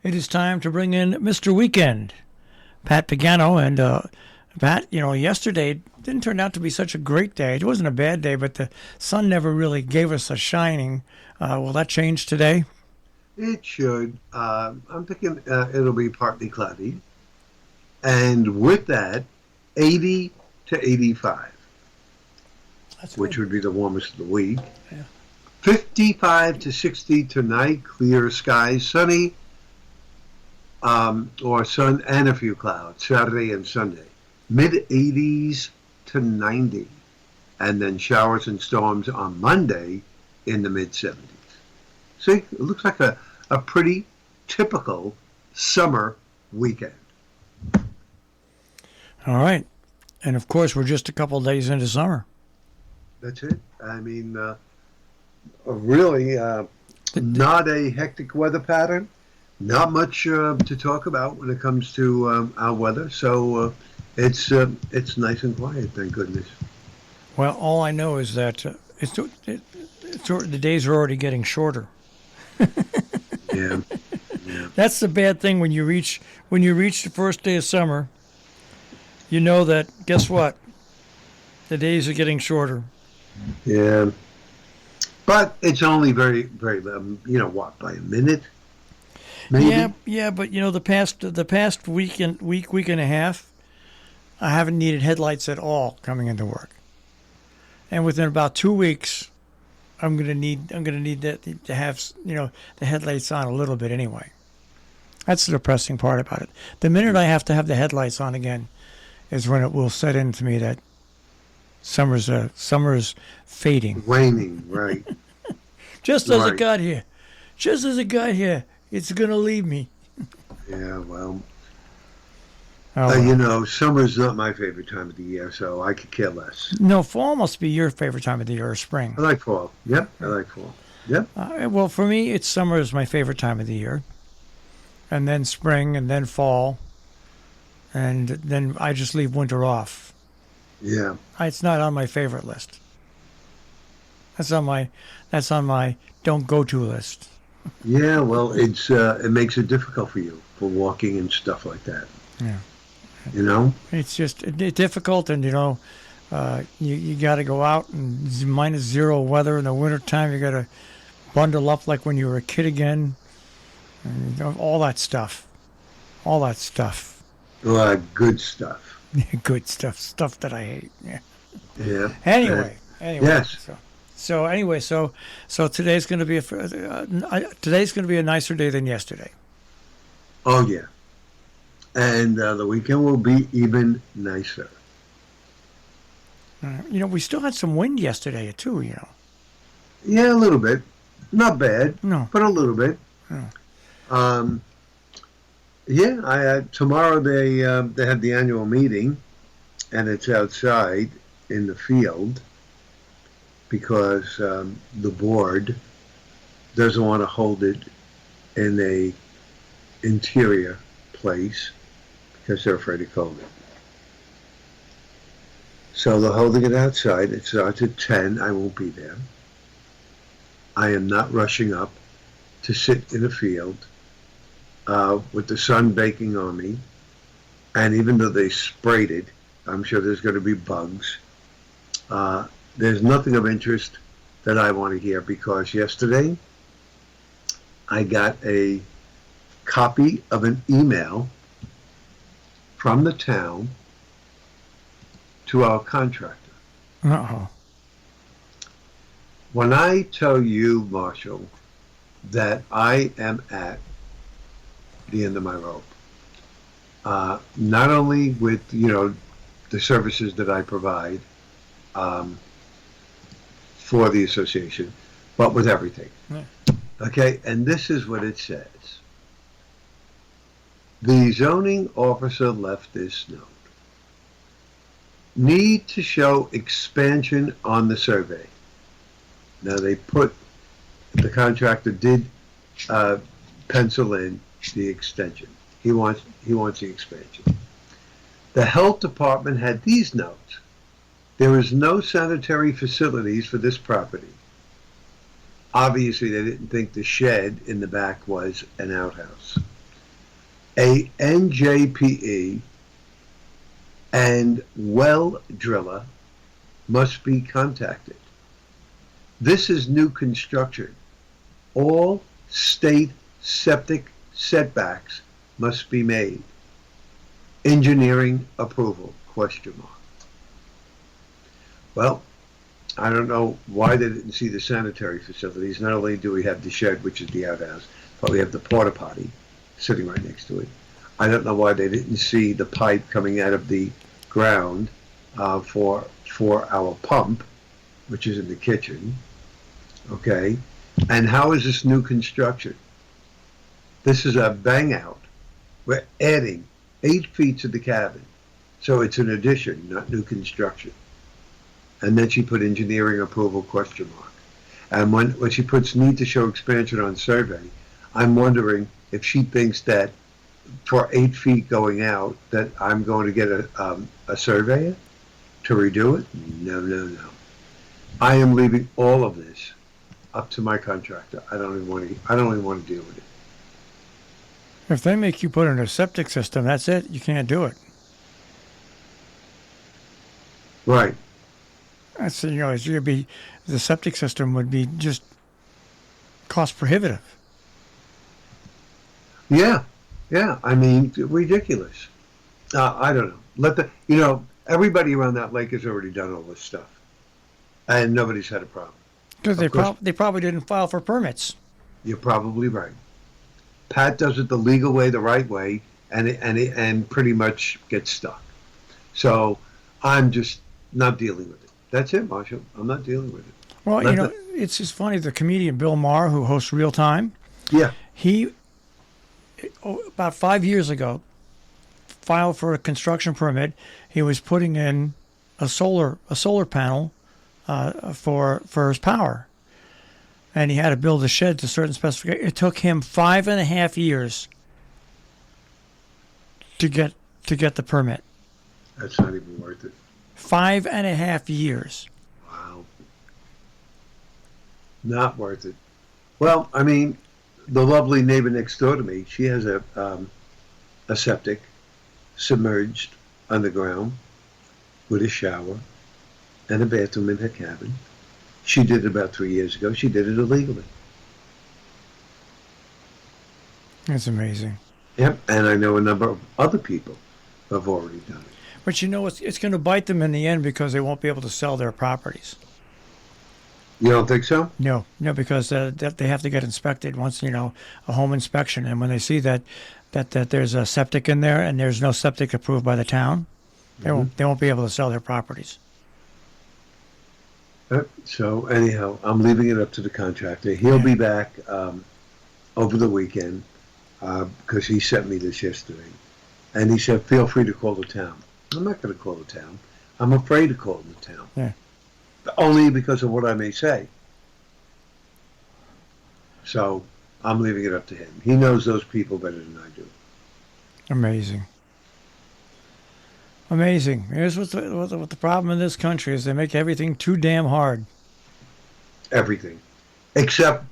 it is time to bring in Mr. Weekend, Pat Pagano. And Pat, yesterday didn't turn out to be such a great day. It wasn't a bad day, but the sun never really gave us a shining. Will that change today? It should. I'm thinking it'll be partly cloudy. And with that, 80 to 85, That's which good. would be the warmest of the week. Yeah. 55 to 60 tonight, clear skies, sunny, or sun and a few clouds, Saturday and Sunday. Mid 80s to 90. And then showers and storms on Monday in the mid 70s. See, it looks like a pretty typical summer weekend. All right. And of course, we're just a couple of days into summer. That's it. I mean, really not a hectic weather pattern. Not much to talk about when it comes to our weather. So it's nice and quiet, thank goodness. Well, all I know is that the days are already getting shorter. Yeah, yeah, That's the bad thing when you reach the first day of summer. You know that, guess what? The days are getting shorter. yeah. But it's only very, very, what, by a minute, maybe? Yeah, but the past week and a half, I haven't needed headlights at all coming into work. And within about 2 weeks, I'm gonna need that to have the headlights on a little bit anyway. That's the depressing part about it. The minute I have to have the headlights on again is when it will set into me that summer's fading. Waning, right, Just as it right. got here, it's gonna leave me. Yeah, well, Oh well. summer's not my favorite time of the year, so I could care less. No, fall must be your favorite time of the year, or spring. I like fall. Yep, I like fall. Yep. Well, for me, it's summer is my favorite time of the year, and then spring, and then fall, and then I just leave winter off. Yeah. It's not on my favorite list. That's on my don't go to list. Yeah, well, it makes it difficult for you for walking and stuff like that. Yeah. You know? It's just difficult, and you got to go out and minus zero weather in the wintertime. You got to bundle up like when you were a kid again, and all that stuff, all that stuff, Good stuff. good stuff that I hate. Yeah. Yeah. Anyway. Yes. So today's going to be a nicer day than yesterday. Oh yeah. And the weekend will be even nicer. We still had some wind yesterday too. Yeah, a little bit. Not bad, No. but a little bit. No. Um, yeah. Tomorrow they have the annual meeting, and it's outside in the field because the board doesn't want to hold it in a interior place because they're afraid of COVID. So they're holding it outside. It starts at 10. I won't be there. I am not rushing up to sit in a field with the sun baking on me. And even though they sprayed it, I'm sure there's going to be bugs. There's nothing of interest that I want to hear because yesterday I got a copy of an email from the town to our contractor. Uh-oh. When I tell you, Marshall, that I am at the end of my rope, not only with, the services that I provide for the association, but with everything. Yeah. Okay, and this is what it says. The zoning officer left this note. Need to show expansion on the survey. Now the contractor did pencil in the extension. He wants the expansion. The health department had these notes. There is no sanitary facilities for this property. Obviously, they didn't think the shed in the back was an outhouse. A NJPE and well driller must be contacted. This is new construction. All state septic setbacks must be made. Engineering approval, question mark. Well, I don't know why they didn't see the sanitary facilities. Not only do we have the shed, which is the outhouse, but we have the porta potty sitting right next to it. I don't know why they didn't see the pipe coming out of the ground for our pump, which is in the kitchen. Okay, and how is this new construction? This is a bang out. We're adding 8 feet to the cabin, so it's an addition, not new construction. And then she put engineering approval question mark. And when she puts need to show expansion on survey, I'm wondering if she thinks that for 8 feet going out that I'm going to get a surveyor to redo it. No, no, no. I am leaving all of this up to my contractor. I don't even want to deal with it. If they make you put in a septic system, that's it. You can't do it. Right. That's, it's gonna be, the septic system would be just cost prohibitive. Yeah. Yeah. I mean, ridiculous. I don't know. Everybody around that lake has already done all this stuff, and nobody's had a problem. Because Of course, they probably didn't file for permits. you're probably right. Pat does it the legal way, the right way, and pretty much gets stuck. So I'm just not dealing with it. That's it, Marshall. I'm not dealing with it. Well, Let the, it's just funny. The comedian Bill Maher, who hosts Real Time, yeah, he, about 5 years ago, filed for a construction permit. He was putting in a solar panel for his power, and he had to build a shed to certain specifications. It took him 5.5 years to get the permit. that's not even worth it. 5.5 years. Wow, not worth it. Well, I mean, the lovely neighbor next door to me, she has a septic submerged underground with a shower and a bathroom in her cabin. She did it about 3 years ago. She did it illegally. That's amazing. Yep, and I know a number of other people who have already done it. But it's going to bite them in the end because they won't be able to sell their properties. You don't think so? No, because they have to get inspected once, a home inspection. And when they see that there's a septic in there and there's no septic approved by the town, they won't be able to sell their properties. So anyhow, I'm leaving it up to the contractor. He'll be back over the weekend because he sent me this yesterday. And he said, feel free to call the town. I'm not going to call the town. I'm afraid to call the town. Yeah. Only because of what I may say. So I'm leaving it up to him. He knows those people better than I do. Amazing. Amazing. Here's what the problem in this country is: they make everything too damn hard. Everything. Except,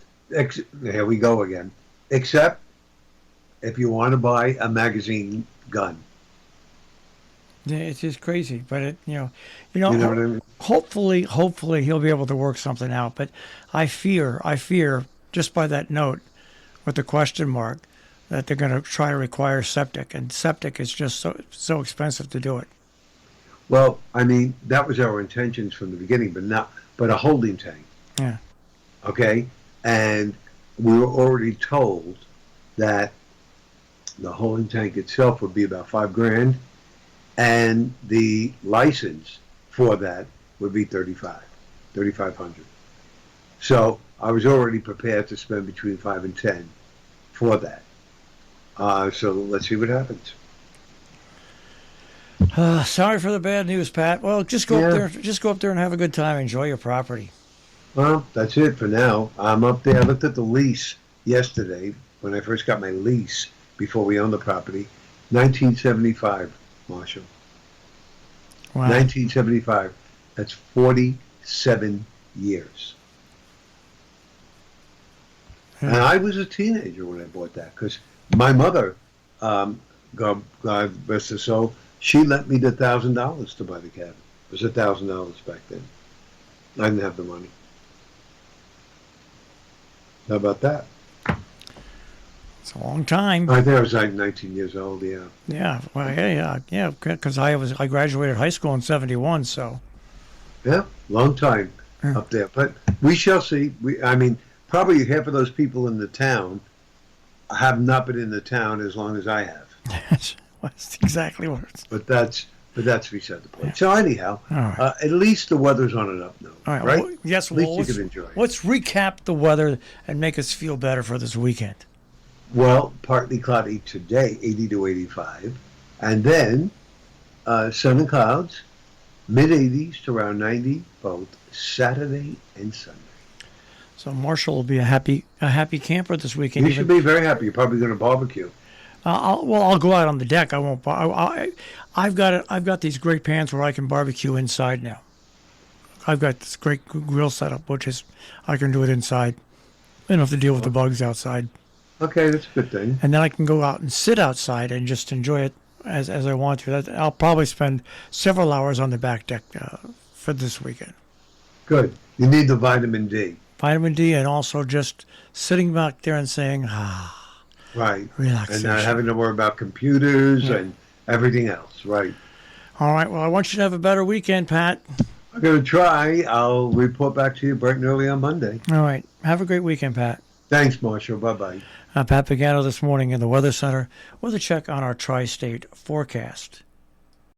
here we go again. Except if you want to buy a magazine gun. Yeah, it's just crazy. But You know what I mean? hopefully he'll be able to work something out. But I fear just by that note with the question mark that they're going to try to require septic, and septic is just so expensive to do it. Well, I mean, that was our intentions from the beginning, but a holding tank. Yeah. Okay? And we were already told that the holding tank itself would be about $5,000, and the license for that would be $3,500. So I was already prepared to spend between 5 and 10 for that. So let's see what happens. Sorry for the bad news, Pat. Well, just go up there and have a good time. Enjoy your property. Well, that's it for now. I'm up there. I looked at the lease yesterday when I first got my lease before we owned the property. 1975, Marshall. Wow. 1975. That's 47 years. And I was a teenager when I bought that because my mother God rest her soul, she lent me the $1,000 to buy the cabin. It was $1,000 back then. I didn't have the money. How about that? It's a long time. I think I was like 19 years old. Yeah. Yeah, well, yeah. Because I graduated high school in '71, so Yeah, long time yeah. up there. But we shall see. I mean, probably half of those people in the town have not been in the town as long as I have. That's exactly what it's. But that's beside the Yeah. point. So anyhow, All right. at least the weather's on an up note, All right. right? Well, yes. At least Well, you can enjoy it. let's recap the weather and make us feel better for this weekend. Well, partly cloudy today, 80 to 85, and then sun and clouds, mid 80s to around 90, both Saturday and Sunday. So Marshall will be a happy camper this weekend. You should be very happy. You're probably going to barbecue. I'll go out on the deck. I won't. I've got these great pans where I can barbecue inside now. I've got this great grill setup, which is I can do it inside. I don't have to deal with the bugs outside, Okay, that's a good thing. and then I can go out and sit outside and just enjoy it as I want to. I'll probably spend several hours on the back deck for this weekend. Good. You need the vitamin D. Vitamin D, and also just sitting back there and saying, Right. And relaxation. not having to worry about computers Yeah. and everything else. Right. All right. Well, I want you to have a better weekend, Pat. I'm going to try. I'll report back to you bright and early on Monday. All right. Have a great weekend, Pat. Thanks, Marshall. Bye-bye. Pat Pagano this morning in the Weather Center with a check on our tri-state forecast.